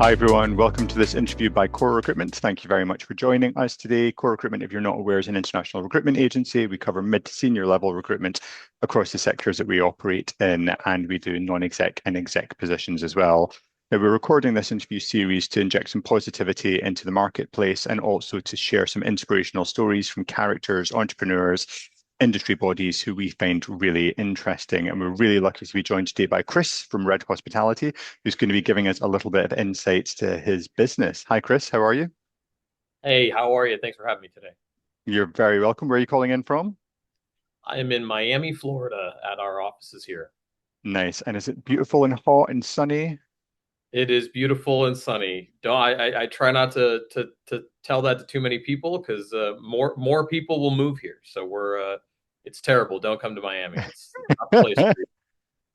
Hi, everyone. Welcome to this interview by Core Recruitment. Thank you very much for joining us today. Core Recruitment, if you're not aware, is an international recruitment agency. We cover mid to senior level recruitment across the sectors that we operate in, and we do non-exec and exec positions as well. Now, we're recording this interview series to inject some positivity into the marketplace and also to share some inspirational stories from characters, entrepreneurs, industry bodies who we find really interesting. And we're really lucky to be joined today by Chris from Red Hospitality, who's going to be giving us a little bit of insights to his business. Hi, Chris. How are you? Hey, how are you? Thanks for having me today. You're very welcome. Where are you calling in from? I am in Miami, Florida at our offices here. Nice. And is it beautiful and hot and sunny? It is beautiful and sunny. Don't I try not to tell that to too many people because more people will move here. So it's terrible. Don't come to Miami. It's not the place for you.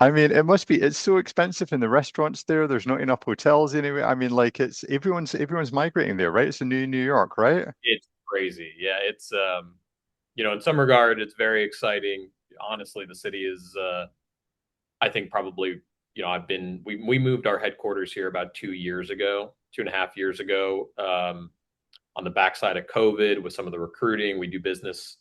I mean, it must be, it's so expensive in the restaurants there. There's not enough hotels anyway. I mean, like it's everyone's migrating there, right? It's a new New York, right? It's crazy. Yeah, it's in some regard it's very exciting. Honestly, the city is I think probably, we moved our headquarters here about 2 years ago, 2.5 years ago, on the backside of COVID with some of the recruiting. We do business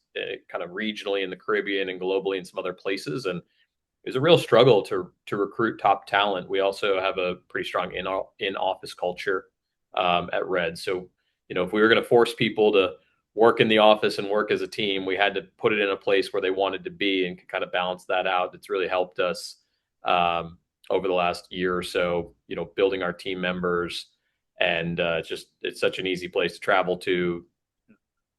kind of regionally in the Caribbean and globally in some other places. And it was a real struggle to recruit top talent. We also have a pretty strong in office culture at Red. So, if we were going to force people to work in the office and work as a team, we had to put it in a place where they wanted to be and could kind of balance that out. It's really helped us over the last year or so, building our team members. And it's such an easy place to travel to,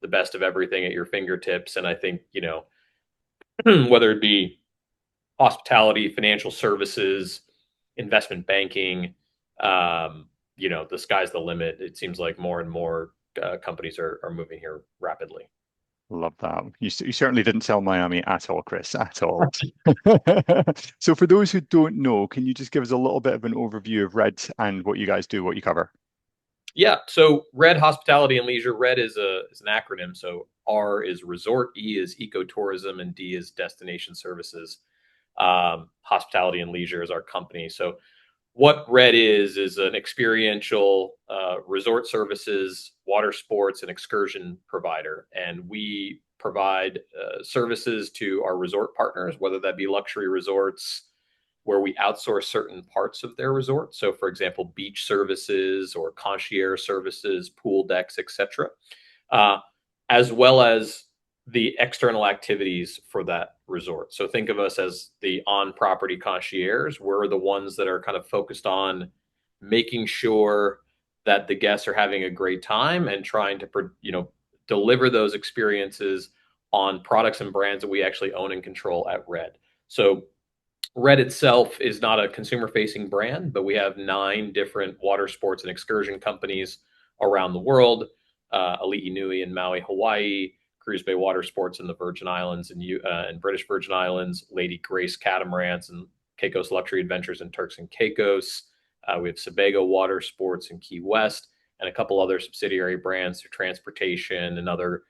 the best of everything at your fingertips. And I think, whether it be hospitality, financial services, investment banking, the sky's the limit. It seems like more and more companies are moving here rapidly. Love that. You certainly didn't sell Miami at all, Chris, at all. So for those who don't know, can you just give us a little bit of an overview of Red and what you guys do, what you cover? Yeah. So RED, Hospitality and Leisure. RED is an acronym. So R is resort, E is ecotourism, and D is destination services. Hospitality and Leisure is our company. So what RED is an experiential resort services, water sports, and excursion provider. And we provide services to our resort partners, whether that be luxury resorts, where we outsource certain parts of their resort. So, for example, beach services or concierge services, pool decks, etc., uh, as well as the external activities for that resort. So think of us as the on-property concierge. We're the ones that are kind of focused on making sure that the guests are having a great time and trying to, deliver those experiences on products and brands that we actually own and control at Red. So Red itself is not a consumer-facing brand, but we have 9 different water sports and excursion companies around the world. Ali'i Nui in Maui, Hawaii, Cruise Bay Water Sports in the Virgin Islands and British Virgin Islands, Lady Grace Catamarans and Caicos Luxury Adventures in Turks and Caicos. We have Sebago Water Sports in Key West, and a couple other subsidiary brands for transportation and other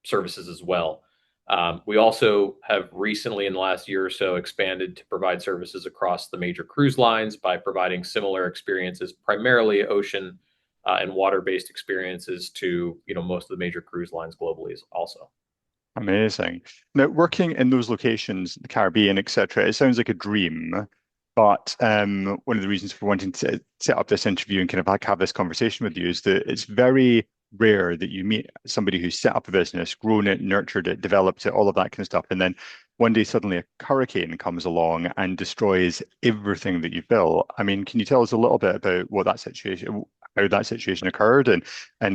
services as well. We also have recently, in the last year or so, expanded to provide services across the major cruise lines by providing similar experiences, primarily ocean and water-based experiences to most of the major cruise lines globally also. Amazing. Now, working in those locations, the Caribbean, etc., it sounds like a dream. But one of the reasons for wanting to set up this interview and kind of like have this conversation with you is that it's very rare that you meet somebody who's set up a business, grown it, nurtured it, developed it, all of that kind of stuff, and then one day suddenly a hurricane comes along and destroys everything that you've built. I mean, can you tell us a little bit about what that situation, how that situation occurred, and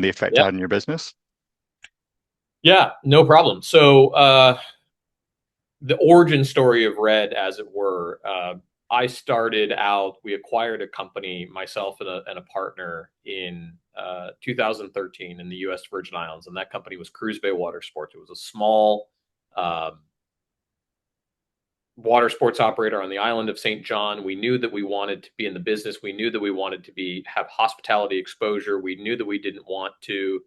the effect it Yeah, had on your business? yeah, no problem. So the origin story of Red, as it were. I started out, we acquired a company, myself and a partner, in 2013 in the US Virgin Islands. And that company was Cruise Bay Water Sports. It was a small water sports operator on the island of St. John. We knew that we wanted to be in the business. We knew that we wanted to have hospitality exposure. We knew that we didn't want to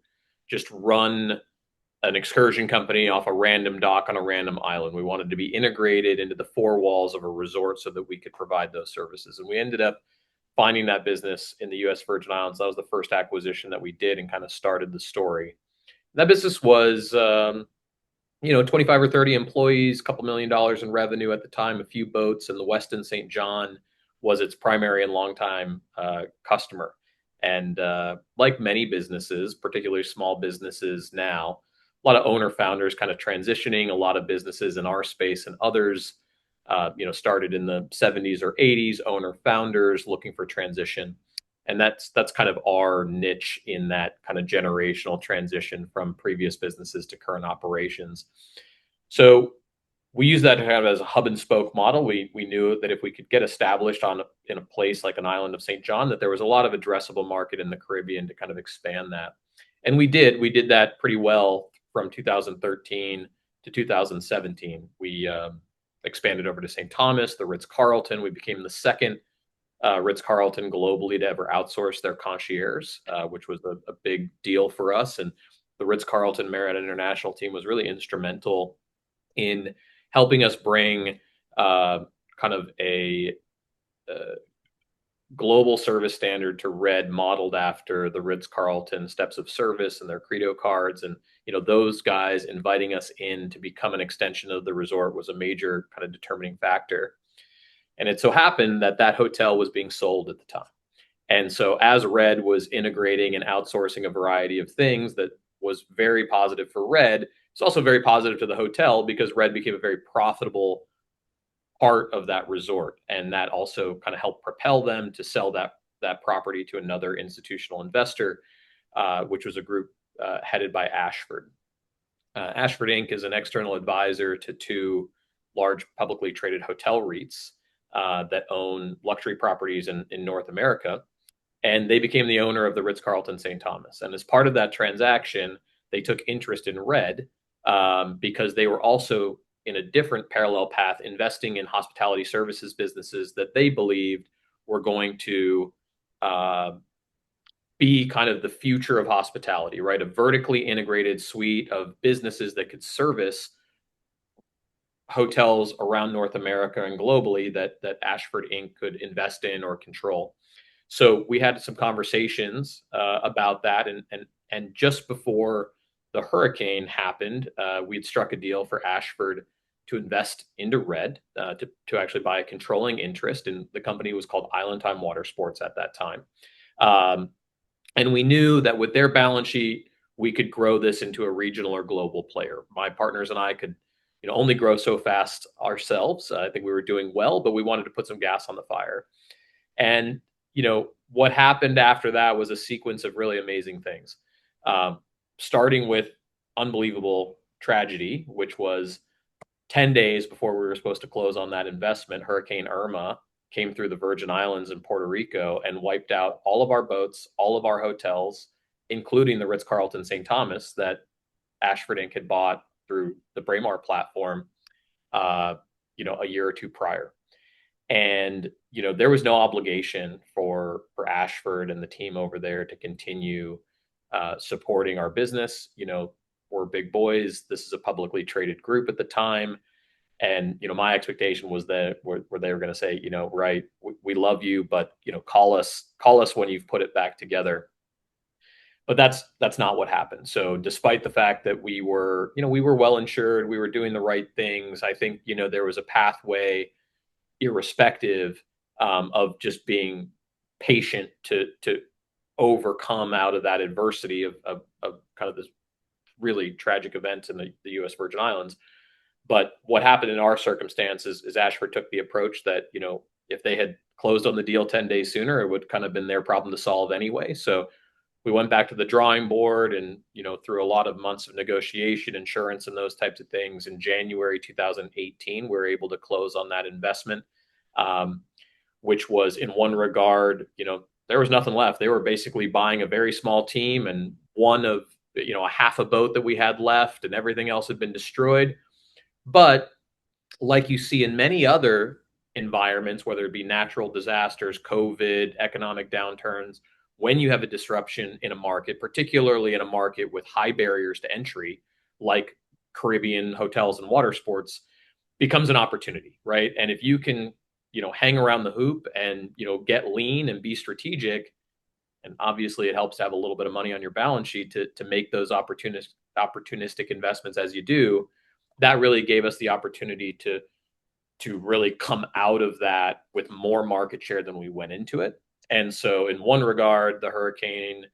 just run an excursion company off a random dock on a random island. We wanted to be integrated into the four walls of a resort so that we could provide those services. And we ended up finding that business in the U.S. Virgin Islands. That was the first acquisition that we did and kind of started the story. That business was, 25 or 30 employees, a couple $1 million in revenue at the time, a few boats, and the Westin St. John was its primary and longtime customer. And like many businesses, particularly small businesses now, a lot of owner founders kind of transitioning, a lot of businesses in our space and others, started in the 70s or 80s, owner founders looking for transition. And that's kind of our niche in that kind of generational transition from previous businesses to current operations. So we use that kind of as a hub and spoke model. We knew that if we could get established in a place like an island of St. John, that there was a lot of addressable market in the Caribbean to kind of expand that. And we did. We did that pretty well from 2013 to 2017. We expanded over to St. Thomas, the Ritz-Carlton. We became the second Ritz-Carlton globally to ever outsource their concierge, which was a big deal for us. And the Ritz-Carlton Marriott International team was really instrumental in helping us bring kind of a global service standard to Red, modeled after the Ritz-Carlton steps of service and their Credo cards. And those guys inviting us in to become an extension of the resort was a major kind of determining factor. And it so happened that that hotel was being sold at the time. And so as Red was integrating and outsourcing a variety of things that was very positive for Red, it's also very positive to the hotel because Red became a very profitable part of that resort. And that also kind of helped propel them to sell that property to another institutional investor, which was a group headed by Ashford. Ashford Inc. is an external advisor to two large publicly traded hotel REITs that own luxury properties in North America. And they became the owner of the Ritz-Carlton St. Thomas. And as part of that transaction, they took interest in Red because they were also in a different parallel path, investing in hospitality services businesses that they believed were going to be kind of the future of hospitality, right? A vertically integrated suite of businesses that could service hotels around North America and globally that Ashford Inc. could invest in or control. So we had some conversations about that, and just before the hurricane happened, we'd struck a deal for Ashford to invest into Red to actually buy a controlling interest, and the company was called Island Time Water Sports at that time. And we knew that with their balance sheet, we could grow this into a regional or global player. My partners and I could only grow so fast ourselves. I think we were doing well, but we wanted to put some gas on the fire. And what happened after that was a sequence of really amazing things, starting with unbelievable tragedy, which was 10 days before we were supposed to close on that investment. Hurricane Irma came through the Virgin Islands and Puerto Rico and wiped out all of our boats, all of our hotels, including the Ritz-Carlton St. Thomas that Ashford Inc. had bought through the Braemar platform, a year or two prior. And there was no obligation for Ashford and the team over there to continue supporting our business. We're big boys. This is a publicly traded group at the time, and my expectation was that where they were going to say, right, we love you, but call us when you've put it back together. But that's not what happened. So despite the fact that we were well insured, we were doing the right things, I think there was a pathway, irrespective of just being patient to overcome out of that adversity of kind of this really tragic event in the U.S. Virgin Islands. But what happened in our circumstances is Ashford took the approach that if they had closed on the deal 10 days sooner, it would kind of been their problem to solve anyway. So we went back to the drawing board, and through a lot of months of negotiation, insurance, and those types of things, in January 2018, we were able to close on that investment, which was, in one regard, there was nothing left. They were basically buying a very small team and one of a half a boat that we had left, and everything else had been destroyed. But like you see in many other environments, whether it be natural disasters, COVID, economic downturns, when you have a disruption in a market, particularly in a market with high barriers to entry, like Caribbean hotels and water sports, becomes an opportunity, right? And if you can hang around the hoop and, get lean and be strategic. And obviously it helps to have a little bit of money on your balance sheet to make those opportunistic investments as you do. That really gave us the opportunity to really come out of that with more market share than we went into it. And so in one regard, the hurricane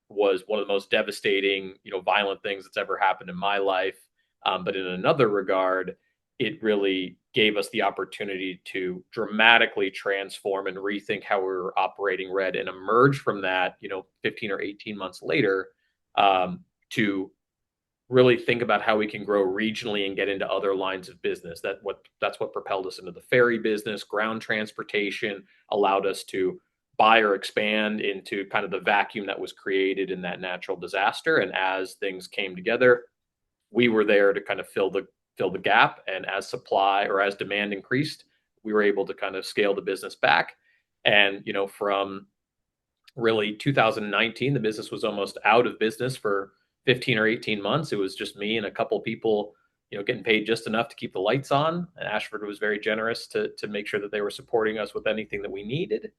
was one of the most devastating, violent things that's ever happened in my life. But in another regard, it really gave us the opportunity to dramatically transform and rethink how we were operating Red and emerge from that, 15 or 18 months later, to really think about how we can grow regionally and get into other lines of business. That's what propelled us into the ferry business. Ground transportation allowed us to buy or expand into kind of the vacuum that was created in that natural disaster. And as things came together, we were there to kind of fill the gap. And as supply or as demand increased, we were able to kind of scale the business back. And from really 2019, the business was almost out of business for 15 or 18 months. It was just me and a couple people, getting paid just enough to keep the lights on. And Ashford was very generous to make sure that they were supporting us with anything that we needed.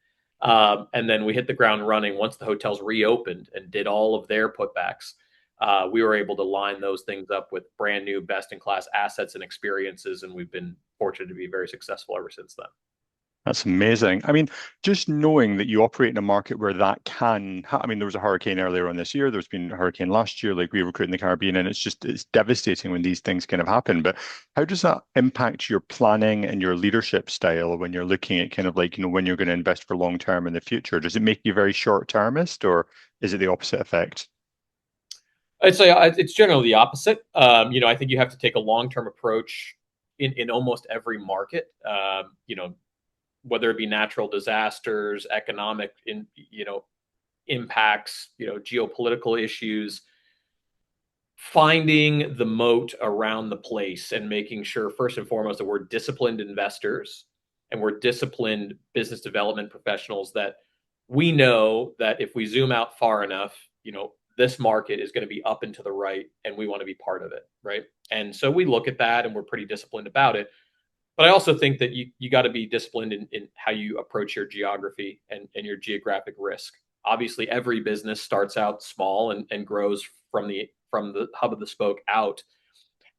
And then we hit the ground running once the hotels reopened and did all of their putbacks. We were able to line those things up with brand new best in class assets and experiences. And we've been fortunate to be very successful ever since then. That's amazing. I mean, just knowing that you operate in a market where that I mean, there was a hurricane earlier on this year. There's been a hurricane last year, like we recruit in the Caribbean, and it's devastating when these things kind of happen. But how does that impact your planning and your leadership style when you're looking at kind of like, when you're going to invest for long term in the future? Does it make you very short termist, or is it the opposite effect? I'd say it's generally the opposite. I think you have to take a long-term approach in almost every market. Whether it be natural disasters, economic impacts, geopolitical issues, finding the moat around the place and making sure first and foremost that we're disciplined investors and we're disciplined business development professionals, that we know that if we zoom out far enough, this market is going to be up and to the right and we want to be part of it, right? And so we look at that and we're pretty disciplined about it. But I also think that you got to be disciplined in how you approach your geography and your geographic risk. Obviously, every business starts out small and grows from the hub of the spoke out.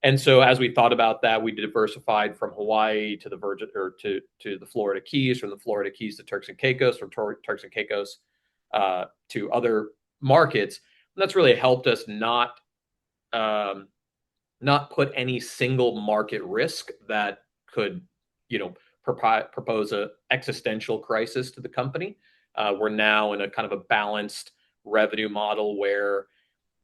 And so as we thought about that, we diversified from Hawaii to the Virgin or to the Florida Keys, from the Florida Keys to Turks and Caicos, from Turks and Caicos to other markets. And that's really helped us not put any single market risk that could, propose a existential crisis to the company. We're now in a kind of a balanced revenue model where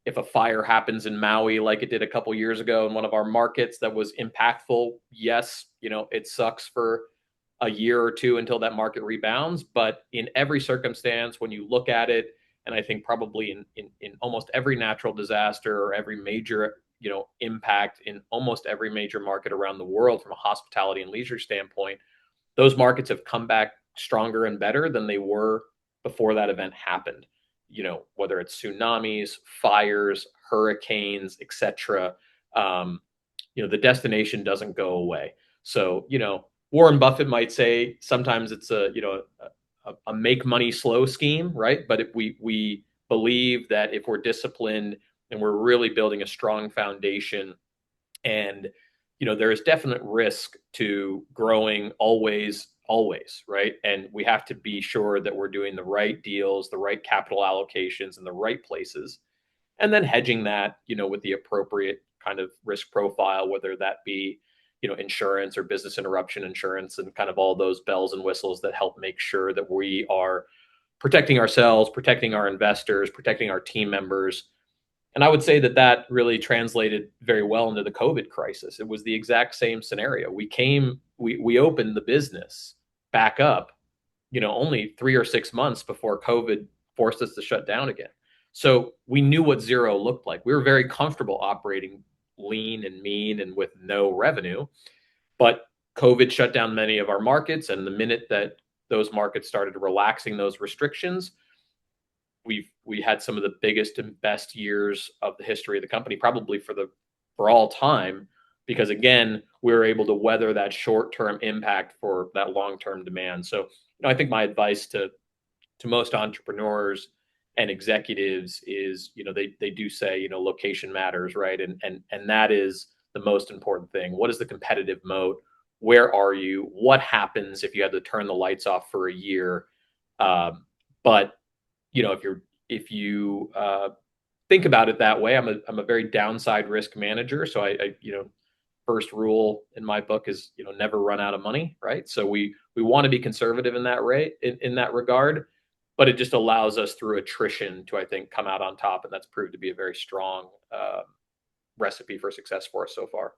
if a fire happens in Maui, like it did a couple years ago in one of our markets that was impactful, yes, it sucks for a year or two until that market rebounds. But in every circumstance, when you look at it, and I think probably in almost every natural disaster or every major impact in almost every major market around the world from a hospitality and leisure standpoint, those markets have come back stronger and better than they were before that event happened. Whether it's tsunamis, fires, hurricanes, etc. The destination doesn't go away. So, Warren Buffett might say sometimes it's a make money slow scheme, right? But if we believe that if we're disciplined and we're really building a strong foundation, and there is definite risk to growing always, right? And we have to be sure that we're doing the right deals, the right capital allocations in the right places, and then hedging that, with the appropriate kind of risk profile, whether that be, insurance or business interruption insurance and kind of all those bells and whistles that help make sure that we are protecting ourselves, protecting our investors, protecting our team members. And I would say that really translated very well into the COVID crisis. It was the exact same scenario. We opened the business back up, only 3 or 6 months before COVID forced us to shut down again. So we knew what zero looked like. We were very comfortable operating lean and mean and with no revenue, but COVID shut down many of our markets. And the minute that those markets started relaxing those restrictions, we had some of the biggest and best years of the history of the company, probably for all time, because again, we're able to weather that short-term impact for that long-term demand. So, I think my advice to most entrepreneurs and executives is, they do say, location matters, right? And that is the most important thing. What is the competitive moat? Where are you? What happens if you had to turn the lights off for a year? But if you think about it that way, I'm a very downside risk manager. So first rule in my book is, never run out of money, right? So we want to be conservative in that rate in that regard, but it just allows us through attrition to, I think, come out on top, and that's proved to be a very strong recipe for success for us so far.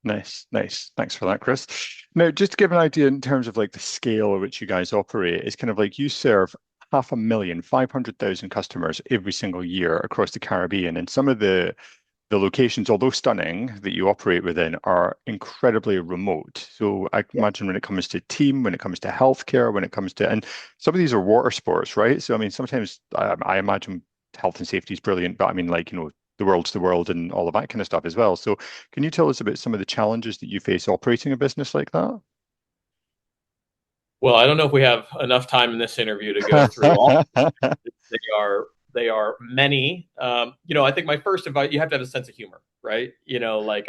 Nice, nice. Thanks for that, Chris. Now, just to give an idea in terms of like the scale at which you guys operate, it's kind of like you serve 500,000, 500,000 customers every single year across the Caribbean. And some of the locations, although stunning, that you operate within are incredibly remote. So I can Yeah. imagine when it comes to team, when it comes to healthcare, when it comes to, and some of these are water sports, right? So I mean, sometimes I imagine health and safety is brilliant, but I mean, like, the world's the world and all of that kind of stuff as well. So can you tell us about some of the challenges that you face operating a business like that? Well, I don't know if we have enough time in this interview to go through all. They are many. I think my first advice, you have to have a sense of humor, right? Like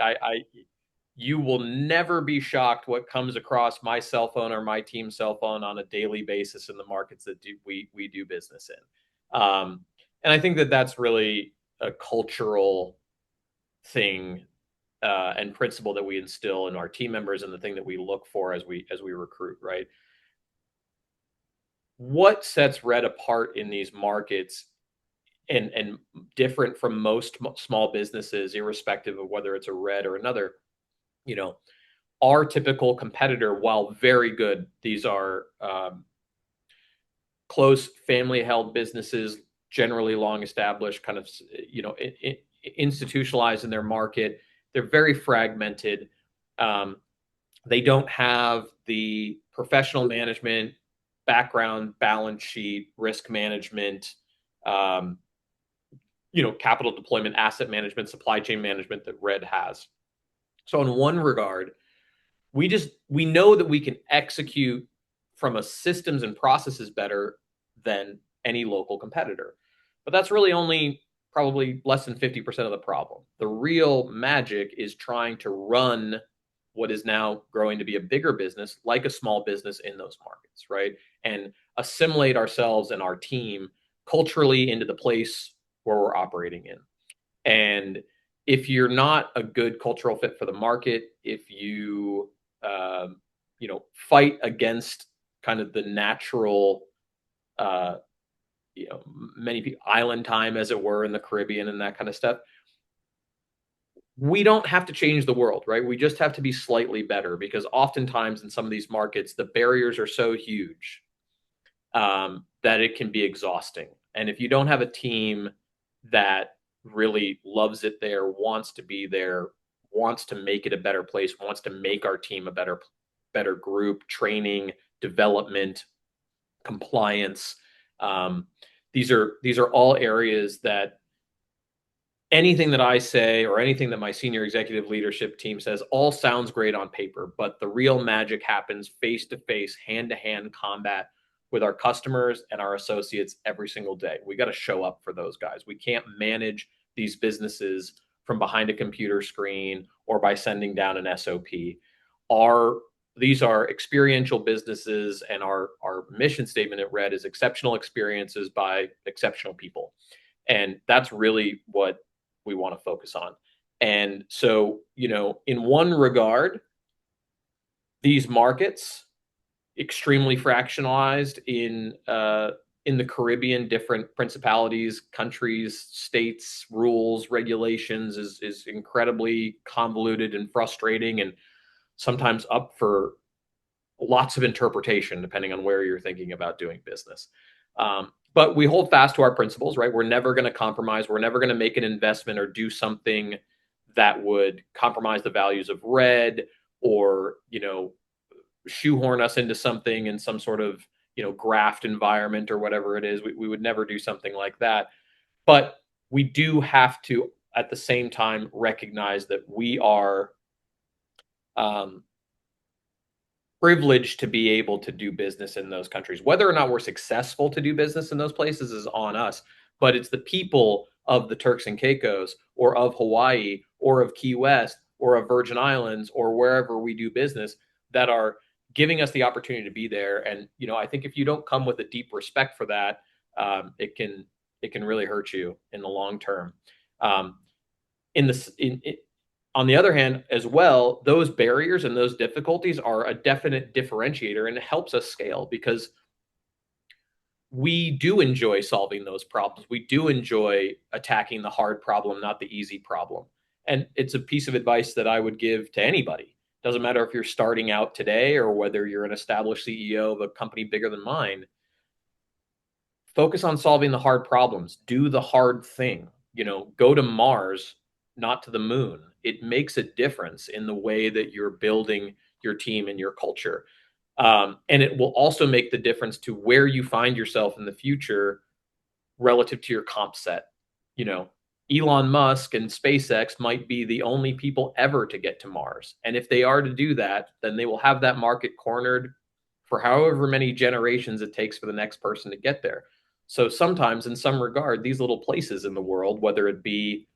you will never be shocked what comes across my cell phone or my team's cell phone on a daily basis in the markets that we do business in. And I think that that's really a cultural thing and principle that we instill in our team members, and the thing that we look for as we recruit, right? What sets Red apart in these markets and different from most small businesses, irrespective of whether it's a Red or another, you know, our typical competitor, while very good, these are close family held businesses, generally long established, kind of, institutionalized in their market. They're very fragmented. Um, they don't have the professional management background, balance sheet, risk management, um, capital deployment, asset management, supply chain management that Red has. So in one regard, we know that we can execute from a systems and processes better than any local competitor. But that's really only probably less than 50% of the problem. The real magic is trying to run what is now growing to be a bigger business, like a small business in those markets, right? And assimilate ourselves and our team culturally into the place where we're operating in. And if you're not a good cultural fit for the market, if you fight against kind of the natural, uh, many people, island time, as it were, in the Caribbean and that kind of stuff, we don't have to change the world, right? We just have to be slightly better, because oftentimes in some of these markets, the barriers are so huge that it can be exhausting. And if you don't have a team that really loves it there, wants to be there, wants to make it a better place, wants to make our team a better group, training, development, compliance. Um, these are all areas that anything that I say or anything that my senior executive leadership team says all sounds great on paper, but the real magic happens face to face, hand to hand combat with our customers and our associates every single day. We got to show up for those guys. We can't manage these businesses from behind a computer screen or by sending down an SOP. These are experiential businesses, and our mission statement at Red is exceptional experiences by exceptional people. And that's really what we want to focus on. And so, in one regard, these markets, extremely fractionalized in the Caribbean, different principalities, countries, states, rules, regulations, is incredibly convoluted and frustrating, and sometimes up for lots of interpretation depending on where you're thinking about doing business. But we hold fast to our principles, right? We're never going to compromise. We're never going to make an investment or do something that would compromise the values of Red, or, shoehorn us into something in some sort of, graft environment or whatever it is. We would never do something like that. But we do have to, at the same time, recognize that we are um, privileged to be able to do business in those countries. Whether or not we're successful to do business in those places is on us, but it's the people of the Turks and Caicos or of Hawaii or of Key West or of Virgin Islands or wherever we do business that are giving us the opportunity to be there. And I think if you don't come with a deep respect for that, it can really hurt you in the long term. Um, in the on the other hand, as well, those barriers and those difficulties are a definite differentiator, and it helps us scale because we do enjoy solving those problems. We do enjoy attacking the hard problem, not the easy problem. And it's a piece of advice that I would give to anybody. Doesn't matter if you're starting out today or whether you're an established CEO of a company bigger than mine. Focus on solving the hard problems. Do the hard thing. Go to Mars, not to the moon. It makes a difference in the way that you're building your team and your culture. And it will also make the difference to where you find yourself in the future relative to your comp set. Elon Musk and SpaceX might be the only people ever to get to Mars. And if they are to do that, then they will have that market cornered for however many generations it takes for the next person to get there. So sometimes, in some regard, these little places in the world, whether it be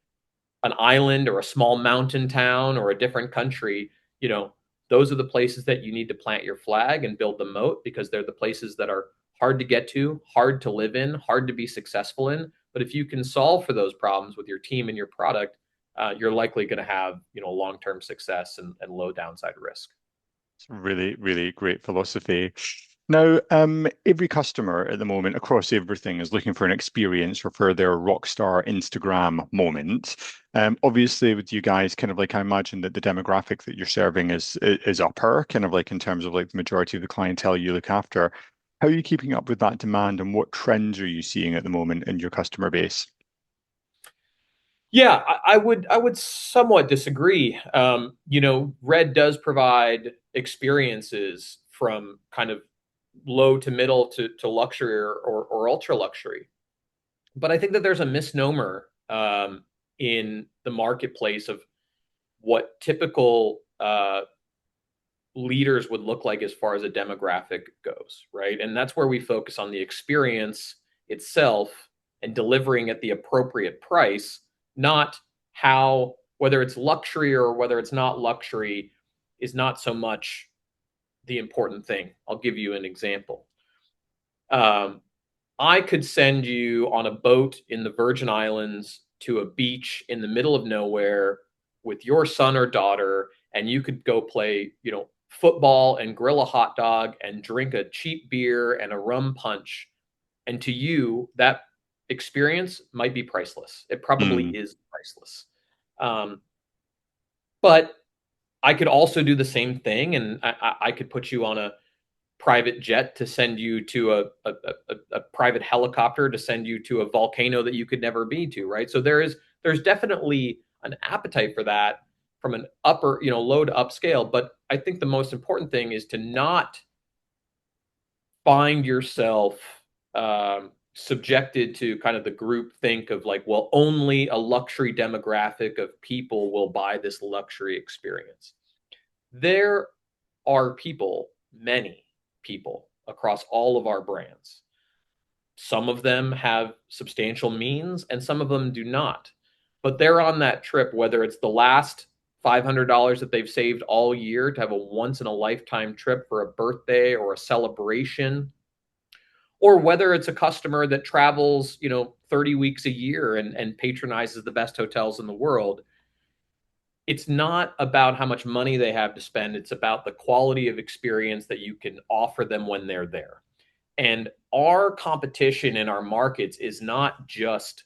an island or a small mountain town or a different country, those are the places that you need to plant your flag and build the moat because they're the places that are hard to get to, hard to live in, hard to be successful in. But if you can solve for those problems with your team and your product, you're likely going to have long-term success and low downside risk. It's really, really great philosophy. Now, every customer at the moment across everything is looking for an experience or for their rockstar Instagram moment. Obviously, with you guys, kind of like I imagine that the demographic that you're serving is upper, kind of like in terms of like the majority of the clientele you look after. How are you keeping up with that demand, and what trends are you seeing at the moment in your customer base? Yeah, I would somewhat disagree. Red does provide experiences from kind of low to middle to luxury or ultra luxury. But I think that there's a misnomer in the marketplace of what typical leaders would look like as far as a demographic goes, right? And that's where we focus on the experience itself and delivering at the appropriate price, not how, whether it's luxury or whether it's not luxury, is not so much the important thing. I'll give you an example. Um, I could send you on a boat in the Virgin Islands to a beach in the middle of nowhere with your son or daughter, and you could go play, football and grill a hot dog and drink a cheap beer and a rum punch. And to you, that experience might be priceless. It probably Mm, is priceless. Um, but I could also do the same thing, and I could put you on a private jet to send you to a private helicopter to send you to a volcano that you could never be to, right? So there's definitely an appetite for that from an upper, low to upscale. But I think the most important thing is to not find yourself subjected to kind of the group think of like, well, only a luxury demographic of people will buy this luxury experience. There are people, many people across all of our brands. Some of them have substantial means and some of them do not. But they're on that trip, whether it's the last $500 that they've saved all year to have a once in a lifetime trip for a birthday or a celebration, or whether it's a customer that travels, 30 weeks a year and patronizes the best hotels in the world. It's not about how much money they have to spend. It's about the quality of experience that you can offer them when they're there. And our competition in our markets is not just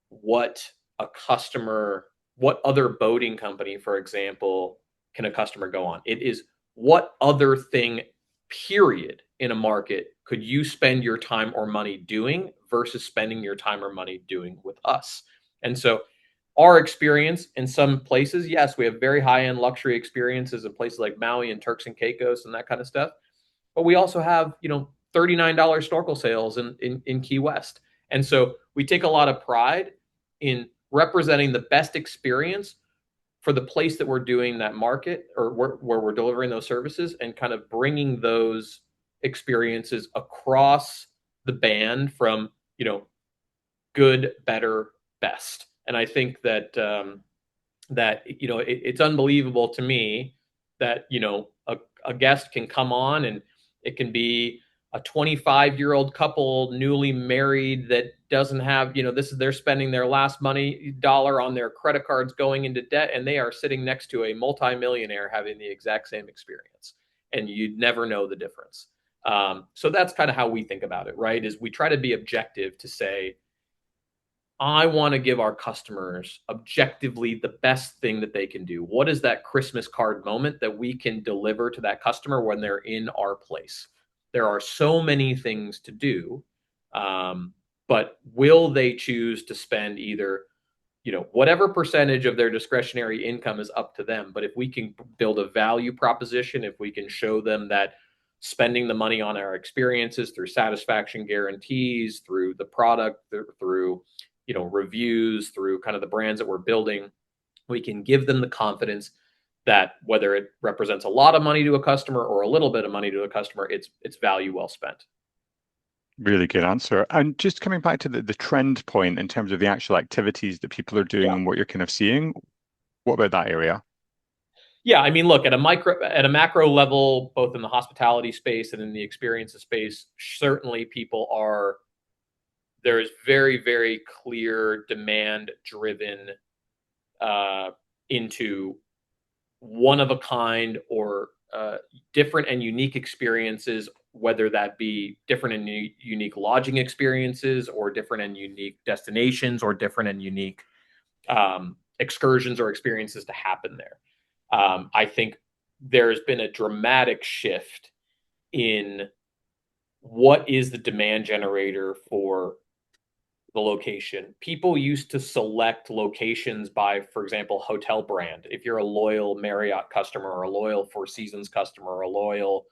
what a customer, what other boating company, for example, can a customer go on. It is what other thing, period, in a market could you spend your time or money doing versus spending your time or money doing with us. And so our experience in some places, yes, we have very high-end luxury experiences in places like Maui and Turks and Caicos and that kind of stuff. But we also have, $39 snorkel sales in Key West. And so we take a lot of pride in representing the best experience for the place that we're doing that market, or where we're delivering those services, and kind of bringing those experiences across the band from, good, better, best. And I think that it's unbelievable to me that a guest can come on, and it can be a 25-year-old couple newly married that doesn't have, this is, they're spending their last money dollar on their credit cards, going into debt, and they are sitting next to a multimillionaire having the exact same experience, and you'd never know the difference. So that's kind of how we think about it, right? Is we try to be objective to say, I want to give our customers objectively the best thing that they can do. What is that Christmas card moment that we can deliver to that customer when they're in our place? There are so many things to do, but will they choose to spend either, whatever percentage of their discretionary income is up to them. But if we can build a value proposition, if we can show them that spending the money on our experiences through satisfaction guarantees, through the product, through reviews, through kind of the brands that we're building, we can give them the confidence that whether it represents a lot of money to a customer or a little bit of money to a customer, it's value well spent. Really good answer. And just coming back to the trend point in terms of the actual activities that people are doing Yeah. and what you're kind of seeing, what about that area? Yeah, I mean, look, at a macro level, both in the hospitality space and in the experiences space, certainly there is very, very clear demand driven into one of a kind, or different and unique experiences, whether that be different and unique lodging experiences, or different and unique destinations, or different and unique excursions or experiences to happen there. I think there's been a dramatic shift in what is the demand generator for the location. People used to select locations by, for example, hotel brand. If you're a loyal Marriott customer, or a loyal Four Seasons customer, or a loyal,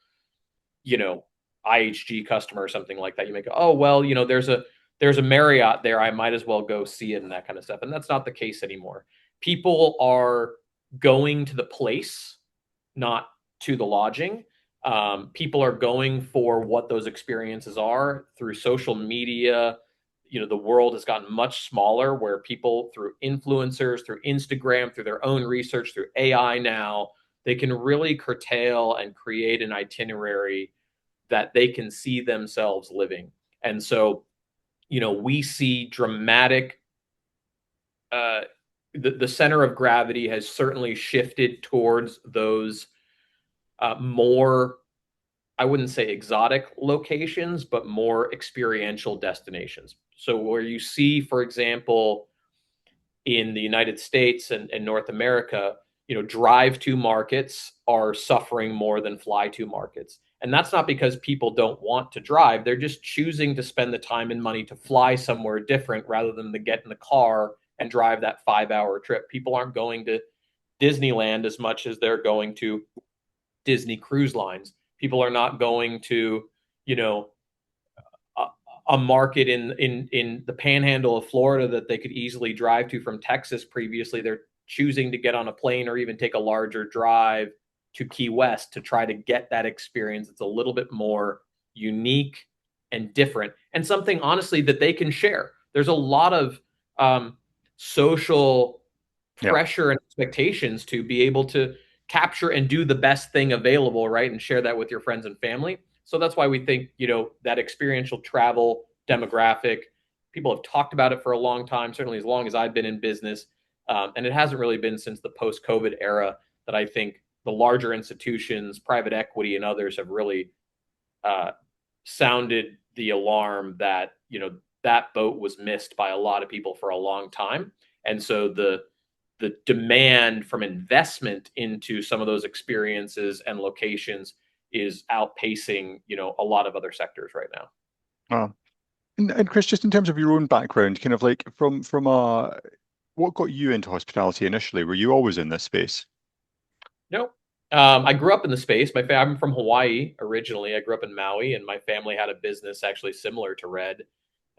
you know, IHG customer, or something like that, you may go, oh, well, there's a Marriott there, I might as well go see it, and that kind of stuff. And that's not the case anymore. People are going to the place, not to the lodging. People are going for what those experiences are through social media. The world has gotten much smaller, where people, through influencers, through Instagram, through their own research, through AI now, they can really curtail and create an itinerary that they can see themselves living. And so, we see dramatic, the center of gravity has certainly shifted towards those more, I wouldn't say exotic locations, but more experiential destinations. So where you see, for example, in the United States and North America, drive to markets are suffering more than fly to markets. And that's not because people don't want to drive. They're just choosing to spend the time and money to fly somewhere different, rather than to get in the car and drive that 5-hour trip. People aren't going to Disneyland as much as they're going to Disney Cruise Lines. People are not going to, you know, a market in the panhandle of Florida that they could easily drive to from Texas previously. They're choosing to get on a plane, or even take a larger drive to Key West, to try to get that experience. It's a little bit more unique and different, and something, honestly, that they can share. There's a lot of social Yeah. pressure and expectations to be able to capture and do the best thing available, right? And share that with your friends and family. So that's why we think, that experiential travel demographic, people have talked about it for a long time, certainly as long as I've been in business. And it hasn't really been since the post-COVID era that I think the larger institutions, private equity, and others have really sounded the alarm that, that boat was missed by a lot of people for a long time. And so the demand from investment into some of those experiences and locations is outpacing, a lot of other sectors right now. Well, and Chris, just in terms of your own background, kind of like from what got you into hospitality initially? Were you always in this space? No, I grew up in the space. I'm from Hawaii originally. I grew up in Maui, and my family had a business actually similar to Red,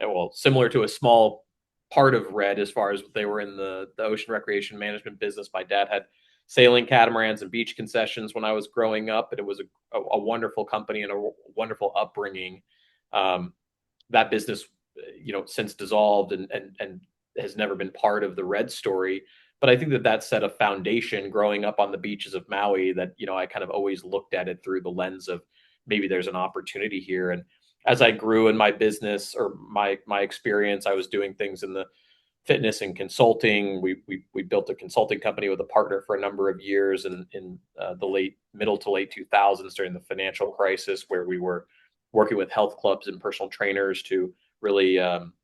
well, similar to a small part of Red as far as they were in the ocean recreation management business. My dad had sailing catamarans and beach concessions when I was growing up, and it was a wonderful company and a wonderful upbringing. Um, that business, since dissolved and has never been part of the Red story. But I think that set a foundation growing up on the beaches of Maui that, I kind of always looked at it through the lens of maybe there's an opportunity here. And as I grew in my business or my experience, I was doing things in the fitness and consulting. We built a consulting company with a partner for a number of years in the middle to late 2000s during the financial crisis, where we were working with health clubs and personal trainers to really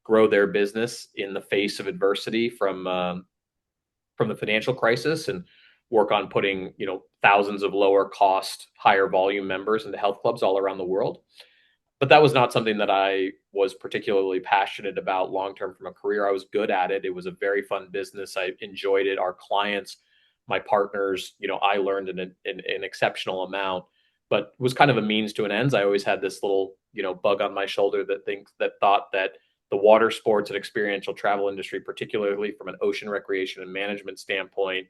grow their business in the face of adversity from the financial crisis, and work on putting thousands of lower cost, higher volume members into health clubs all around the world. But that was not something that I was particularly passionate about long term from a career. I was good at it. It was a very fun business. I enjoyed it. Our clients, my partners, I learned an exceptional amount, but was kind of a means to an end. I always had this little, bug on my shoulder that thought that the water sports and experiential travel industry, particularly from an ocean recreation and management standpoint,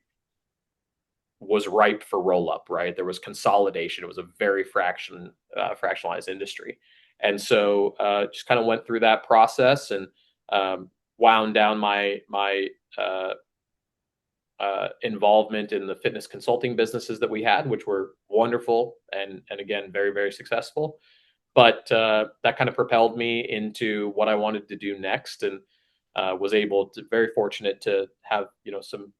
was ripe for roll up. Right, there was consolidation. It was a very fractionalized industry, and so just kind of went through that process and wound down my involvement in the fitness consulting businesses that we had, which were wonderful and again very very successful. But that kind of propelled me into what I wanted to do next, and was very fortunate to have some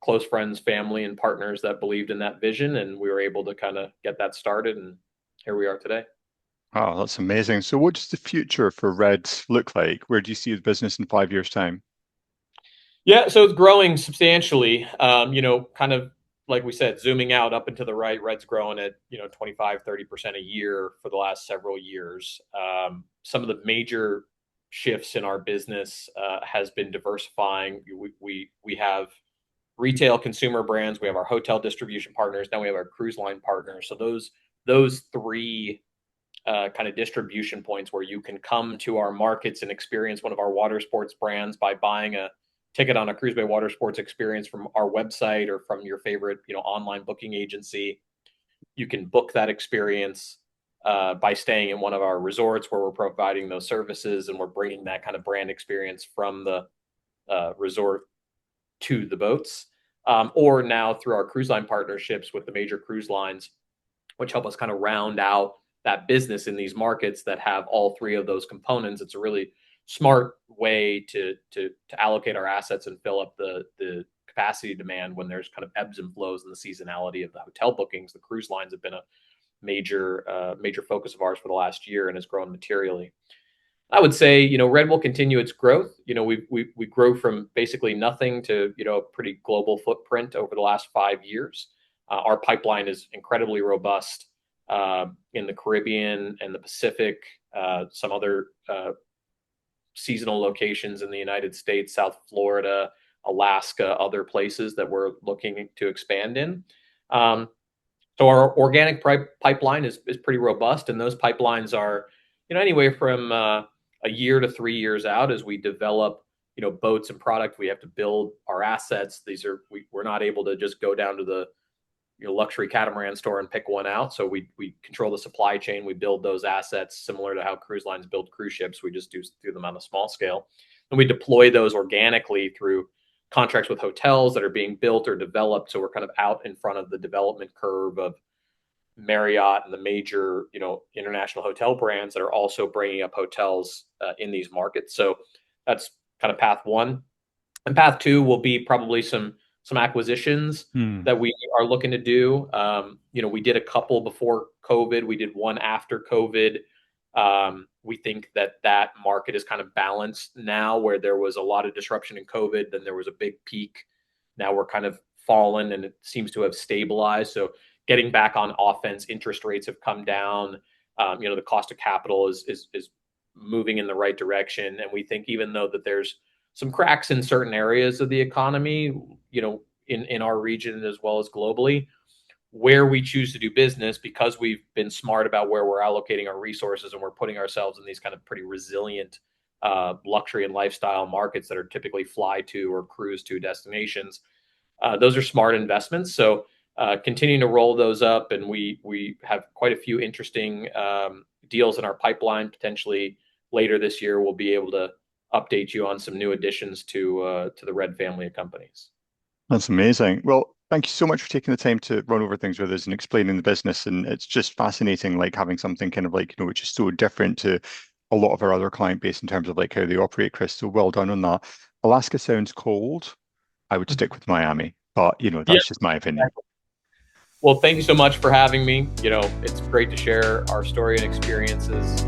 close friends, family, and partners that believed in that vision, and we were able to kind of get that started, and here we are today. Wow, that's amazing. So what does the future for Red look like? Where do you see the business in 5 years' time? Yeah, so it's growing substantially. Kind of like we said, zooming out up and to the right, Red's growing at 25-30% a year for the last several years. Some of the major shifts in our business has been diversifying. We have retail consumer brands, we have our hotel distribution partners, now we have our cruise line partners. So those three kind of distribution points where you can come to our markets and experience one of our water sports brands by buying a ticket on a Cruise Bay water sports experience from our website or from your favorite online booking agency. You can book that experience by staying in one of our resorts where we're providing those services, and we're bringing that kind of brand experience from the resort to the boats, or now through our cruise line partnerships with the major cruise lines, which help us kind of round out that business in these markets that have all three of those components. It's a really smart way to allocate our assets and fill up the capacity demand when there's kind of ebbs and flows in the seasonality of the hotel bookings. The cruise lines have been a major focus of ours for the last year and has grown materially. I would say, Red will continue its growth. We grew from basically nothing to, a pretty global footprint over the last 5 years. Our pipeline is incredibly robust in the Caribbean and the Pacific, some other seasonal locations in the United States, South Florida, Alaska, other places that we're looking to expand in. So our organic pipeline is pretty robust, and those pipelines are, anywhere from a year to 3 years out as we develop, boats and product. We have to build our assets. We're not able to just go down to the luxury catamaran store and pick one out. So we control the supply chain. We build those assets similar to how cruise lines build cruise ships. We just do them on a small scale, and we deploy those organically through contracts with hotels that are being built or developed. So we're kind of out in front of the development curve of Marriott and the major, international hotel brands that are also bringing up hotels in these markets. So that's kind of path one. And path two will be probably some acquisitions that we are looking to do. We did a couple before COVID. We did one after COVID. We think that market is kind of balanced now, where there was a lot of disruption in COVID. Then there was a big peak. Now we're kind of fallen, and it seems to have stabilized. So getting back on offense, interest rates have come down. The cost of capital is moving in the right direction. And we think even though that there's some cracks in certain areas of the economy, in our region as well as globally, where we choose to do business, because we've been smart about where we're allocating our resources and we're putting ourselves in these kind of pretty resilient luxury and lifestyle markets that are typically fly to or cruise to destinations. Those are smart investments. So continuing to roll those up, and we have quite a few interesting deals in our pipeline. Potentially later this year, we'll be able to update you on some new additions to the Red family of companies. That's amazing. Well, thank you so much for taking the time to run over things with us and explaining the business. And it's just fascinating, like having something kind of like, which is so different to a lot of our other client base in terms of like how they operate, Chris. So well done on that. Alaska sounds cold. I would stick with Miami, but Yeah. that's just my opinion. Well, thank you so much for having me. It's great to share our story and experiences.